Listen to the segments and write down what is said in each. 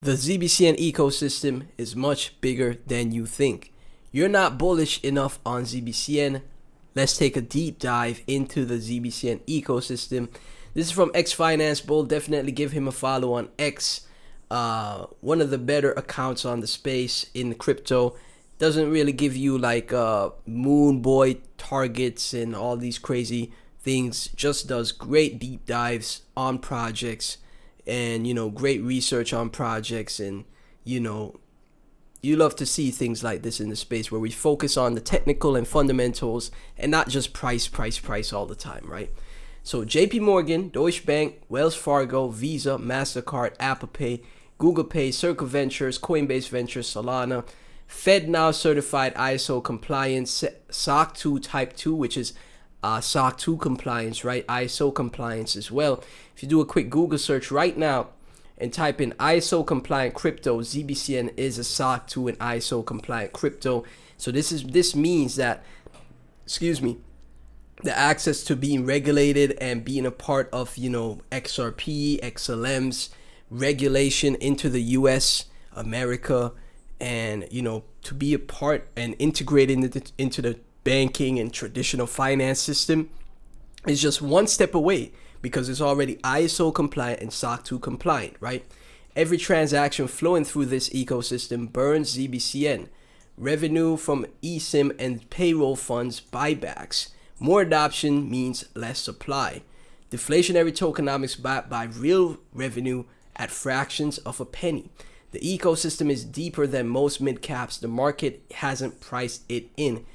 The ZBCN ecosystem is much bigger than you think. You're not bullish enough on ZBCN. Let's take a deep dive into the ZBCN ecosystem. This is from X Finance Bull. Definitely give him a follow on X. One of the better accounts on the space in crypto. Doesn't really give you like moon boy targets and all these crazy things. Just does great deep dives on projects and great research on projects, and you love to see things like this in the space where we focus on the technical and fundamentals and not just price all the time, right? So JP Morgan, Deutsche Bank, Wells Fargo, Visa, MasterCard, Apple Pay, Google Pay, Circle Ventures, Coinbase Ventures, Solana, FedNow certified ISO compliance, SOC 2 Type 2, which is SOC 2 compliance, right? ISO compliance as well. If you do a quick Google search right now and type in ISO compliant crypto, ZBCN is a SOC 2 and ISO compliant crypto. So this means that, the access to being regulated and being a part of, XRP, XLM's regulation into the US, America, and, to be a part and integrated into the banking and traditional finance system is just one step away because it's already ISO compliant and SOC 2 compliant, right? Every transaction flowing through this ecosystem burns ZBCN. Revenue from eSIM and payroll funds buybacks. More adoption means less supply. Deflationary tokenomics backed by real revenue at fractions of a penny. The ecosystem is deeper than most mid-caps. The market hasn't priced it in.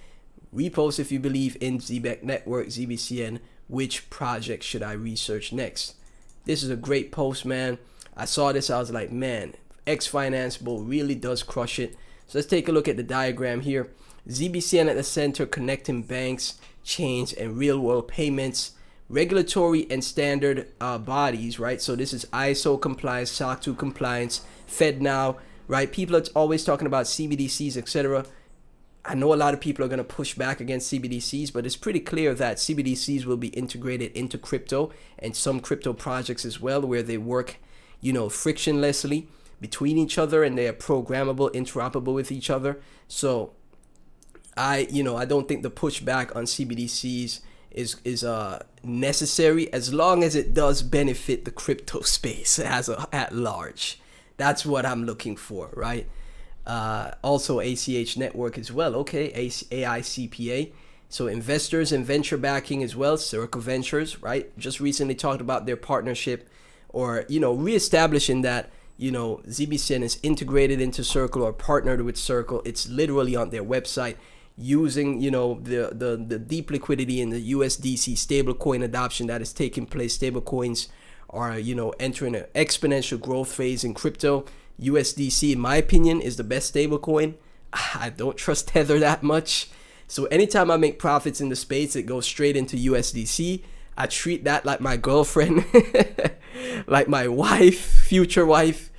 Repost if you believe in Zebec Network, ZBCN. Which project should I research next? This is a great post, man. I saw this, I was like, man, X Finance Bull really does crush it. So let's take a look at the diagram here. ZBCN at the center, connecting banks, chains, and real-world payments. Regulatory and standard bodies, right? So this is ISO compliance, SOC 2 compliance, FedNow, right? People are always talking about CBDCs, etc. I know a lot of people are going to push back against CBDCs, but it's pretty clear that CBDCs will be integrated into crypto and some crypto projects as well, where they work, frictionlessly between each other and they are programmable, interoperable with each other. So I don't think the pushback on CBDCs is necessary as long as it does benefit the crypto space at large. That's what I'm looking for, right? Also ACH network as well. Okay, AICPA. So investors and venture backing as well. Circle Ventures, right? Just recently talked about their partnership, or reestablishing that ZBCN is integrated into Circle or partnered with Circle. It's literally on their website using the deep liquidity in the USDC stablecoin adoption that is taking place. Stablecoins are entering an exponential growth phase in crypto. USDC, in my opinion, is the best stablecoin. I don't trust Tether that much. So anytime I make profits in the space, it goes straight into USDC. I treat that like my girlfriend, like my wife, future wife.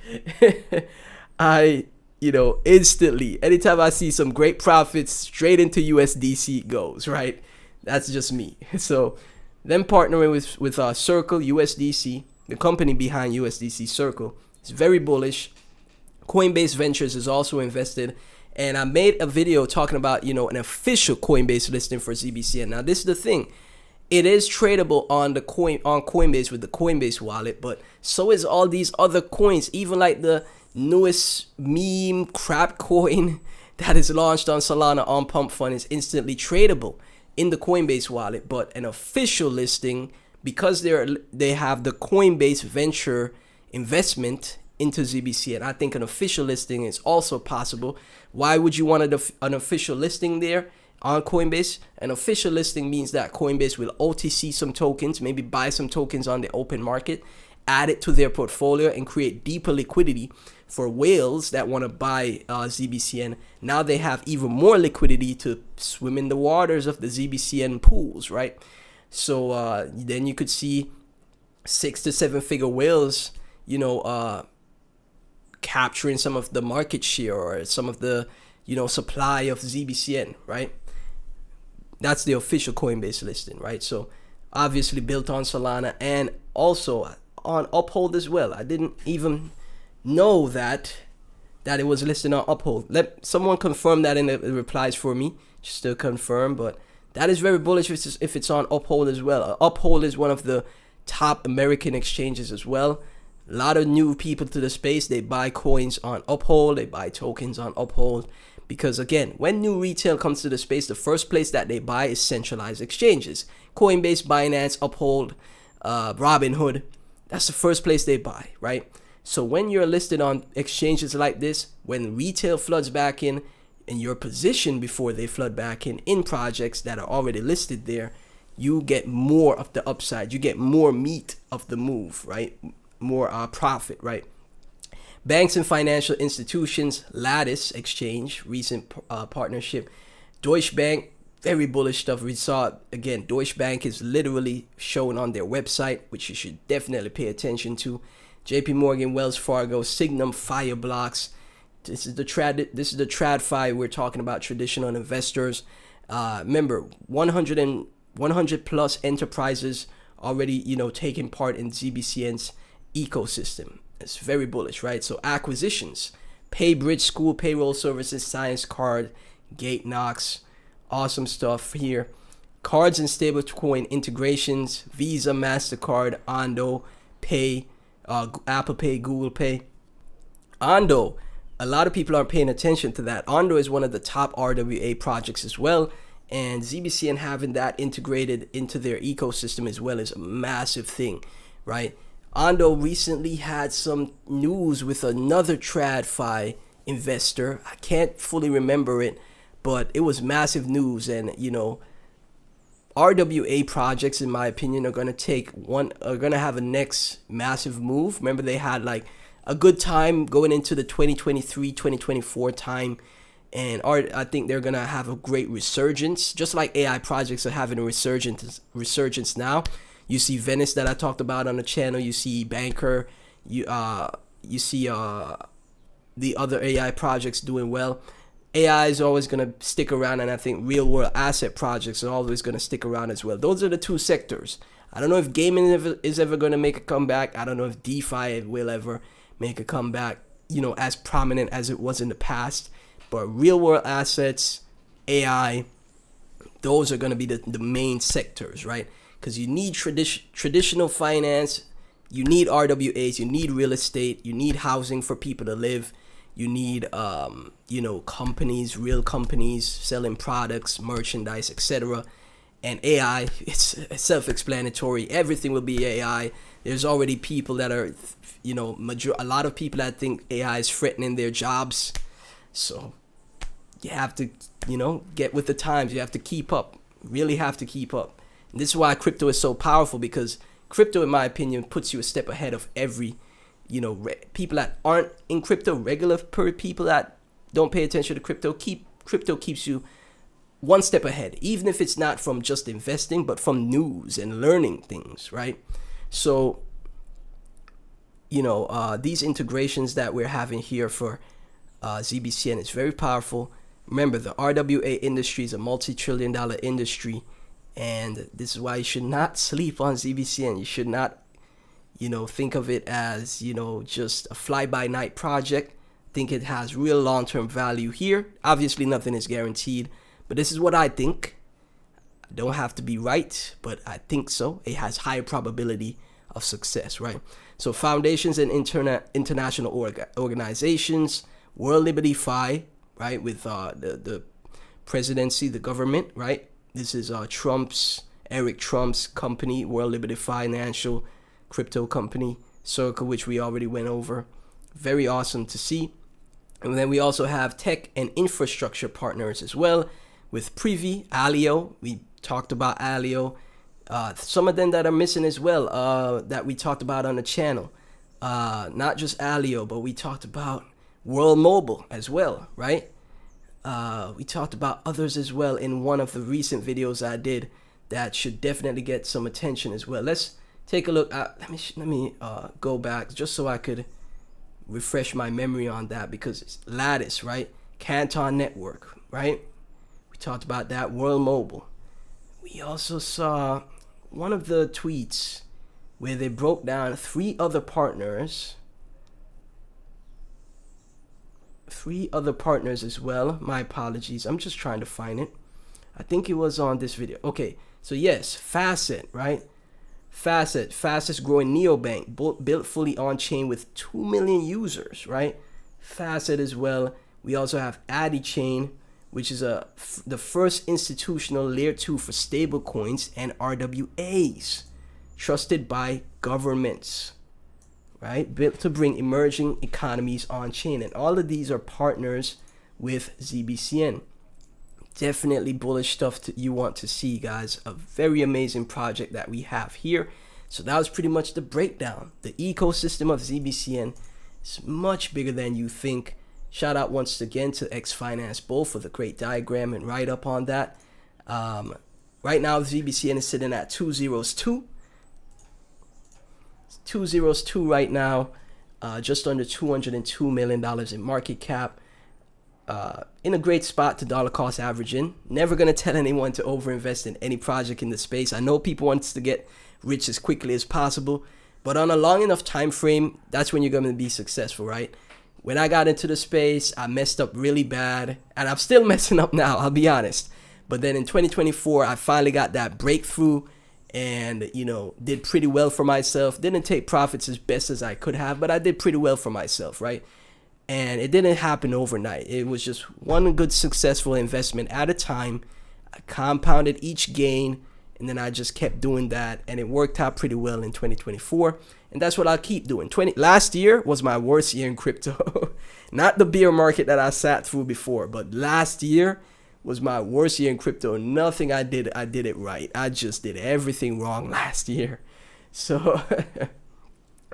I, instantly, anytime I see some great profits, straight into USDC goes, right? That's just me. So then partnering with Circle, USDC, the company behind USDC Circle, is very bullish. Coinbase Ventures is also invested, and I made a video talking about an official Coinbase listing for ZBCN. Now this is the thing, it is tradable on Coinbase with the Coinbase wallet, but so is all these other coins, even like the newest meme crap coin that is launched on Solana on Pump Fund is instantly tradable in the Coinbase wallet. But an official listing, because they have the Coinbase venture investment into ZBCN, I think an official listing is also possible. Why would you want an official listing there on Coinbase? An official listing means that Coinbase will OTC some tokens, maybe buy some tokens on the open market, add it to their portfolio, and create deeper liquidity for whales that want to buy ZBCN. Now they have even more liquidity to swim in the waters of the ZBCN pools, right? So then you could see 6 to 7 figure whales, capturing some of the market share or some of the supply of ZBCN, right? That's the official Coinbase listing, right? So obviously built on Solana and also on Uphold as well. I didn't even know that it was listed on Uphold. Let someone confirm that in the replies for me, just to confirm. But that is very bullish if it's on Uphold as well. Uphold is one of the top American exchanges as well. A lot of new people to the space. They buy coins on Uphold. They buy tokens on Uphold. Because again, when new retail comes to the space, the first place that they buy is centralized exchanges. Coinbase, Binance, Uphold, Robinhood. That's the first place they buy, right? So when you're listed on exchanges like this, when retail floods back in and you're positioned before they flood back in projects that are already listed there, you get more of the upside. You get more meat of the move, right? More profit, right? Banks and financial institutions, Lattice Exchange, recent partnership. Deutsche Bank, very bullish stuff. We saw, again, Deutsche Bank is literally shown on their website, which you should definitely pay attention to. JP Morgan, Wells Fargo, Signum, Fireblocks. This is the TradFi we're talking about, traditional investors. Remember, 100 plus enterprises already, taking part in ZBCN's ecosystem. It's very bullish, right? So acquisitions, PayBridge, School Payroll Services, Science Card, Gate Knox, awesome stuff here. Cards and stablecoin integrations, Visa, MasterCard, Ondo, Pay, Apple Pay, Google Pay. Ondo, a lot of people aren't paying attention to that. Ondo is one of the top RWA projects as well, and ZBCN having that integrated into their ecosystem as well is a massive thing, right? Ondo recently had some news with another TradFi investor. I can't fully remember it, but it was massive news. And RWA projects, in my opinion, are going to have a next massive move. Remember, they had like a good time going into the 2023-2024 time, and I think they're going to have a great resurgence, just like AI projects are having a resurgence now. You see Venice that I talked about on the channel. You see Banker. You see the other AI projects doing well. AI is always going to stick around, and I think real world asset projects are always going to stick around as well. Those are the two sectors. I don't know if gaming is ever going to make a comeback. I don't know if DeFi will ever make a comeback, as prominent as it was in the past. But real world assets, AI, those are going to be the main sectors, right? Because you need traditional finance, you need RWAs, you need real estate, you need housing for people to live, you need companies, real companies selling products, merchandise, etc. And AI, it's self-explanatory. Everything will be AI. There's already people that are, a lot of people that think AI is threatening their jobs. So you have to, get with the times. You have to keep up. Really have to keep up. And this is why crypto is so powerful, because crypto, in my opinion, puts you a step ahead of every, people that aren't in crypto, regular people that don't pay attention to crypto. Crypto keeps you one step ahead, even if it's not from just investing, but from news and learning things, right? So, these integrations that we're having here for ZBCN is very powerful. Remember, the RWA industry is a multi-trillion-dollar industry, and this is why you should not sleep on ZBCN. You should not, think of it as, just a fly-by-night project. Think it has real long-term value here. Obviously, nothing is guaranteed, but this is what I think. I don't have to be right, but I think so. It has higher probability of success, right? So foundations and international organizations, World Liberty Fi, right, with the presidency, the government, right? This is Eric Trump's company, World Liberty Financial crypto company, Circle, which we already went over. Very awesome to see. And then we also have tech and infrastructure partners as well with Privy, Alio. We talked about Alio. Some of them that are missing as well, that we talked about on the channel. Not just Alio, but we talked about World Mobile as well, right? We talked about others as well in one of the recent videos I did that should definitely get some attention as well. Let's take a look at, let me go back just so I could refresh my memory on that, because it's Lattice, right? Canton Network, right? We talked about that. World Mobile. We also saw one of the tweets where they broke down 3 other partners. 3 other partners as well. My apologies. I'm just trying to find it. I think it was on this video. Okay, so yes, Facet, right? Facet, fastest growing neobank, built fully on chain with 2 million users, right? Facet as well. We also have Addy Chain, which is the first institutional layer 2 for stable coins and RWAs, trusted by governments, right? Built to bring emerging economies on chain. And all of these are partners with ZBCN. Definitely bullish stuff you want to see, guys. A very amazing project that we have here. So that was pretty much the breakdown. The ecosystem of ZBCN is much bigger than you think. Shout out once again to X Finance Bull for the great diagram and write up on that. Right now, ZBCN is sitting at 202. 202 right now, just under $202 million in market cap. In a great spot to dollar cost averaging. Never gonna tell anyone to overinvest in any project in the space. I know people want to get rich as quickly as possible, but on a long enough time frame, that's when you're gonna be successful, right? When I got into the space, I messed up really bad, and I'm still messing up now, I'll be honest. But then in 2024, I finally got that breakthrough and, you know, did pretty well for myself. Didn't take profits as best as I could have, but I did pretty well for myself, right? And it didn't happen overnight. It was just one good successful investment at a time. I compounded each gain, and then I just kept doing that, and it worked out pretty well in 2024. And that's what I'll keep doing. Last year was my worst year in crypto. Not the bear market that I sat through before, but last year was my worst year in crypto. Nothing I did it right. I just did everything wrong last year. So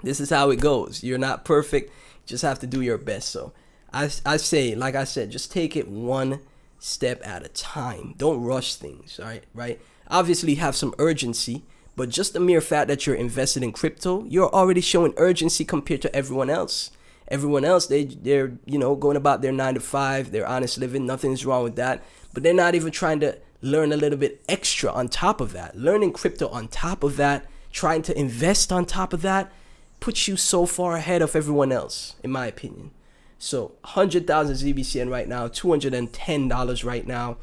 this is how it goes. You're not perfect. Just have to do your best. So I say, like I said, just take it one step at a time. Don't rush things, all right? Obviously have some urgency, but just the mere fact that you're invested in crypto, you're already showing urgency compared to everyone else. Everyone else, they're you know, going about their 9 to 5, their honest living, nothing's wrong with that, but they're not even trying to learn a little bit extra on top of that. Learning crypto on top of that, trying to invest on top of that, puts you so far ahead of everyone else, in my opinion. So 100,000 ZBCN right now, $210 right now.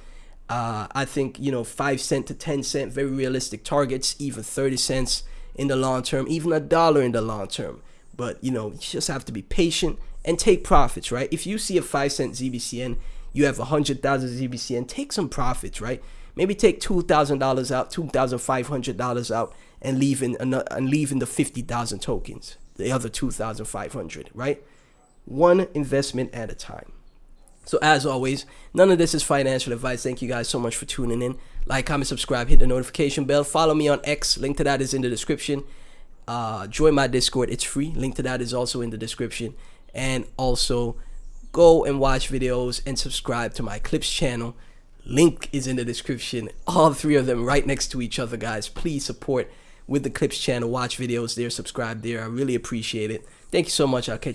I think, you know, 5 cent to 10 cent, very realistic targets, even 30 cents in the long term, even $1 in the long term. But, you know, you just have to be patient and take profits, right? If you see a 5 cent ZBCN, you have 100,000 ZBCN, take some profits, right? Maybe take $2,000 out, $2,500 out, and leave in the 50,000 tokens, the other 2,500, right? One investment at a time. So as always, none of this is financial advice. Thank you guys so much for tuning in. Like, comment, subscribe, hit the notification bell. Follow me on X. Link to that is in the description. Join my Discord. It's free. Link to that is also in the description. And also go and watch videos and subscribe to my Clips channel. Link is in the description. All 3 of them right next to each other, guys. Please support with the Clips channel. Watch videos there. Subscribe there. I really appreciate it. Thank you so much. I'll catch you.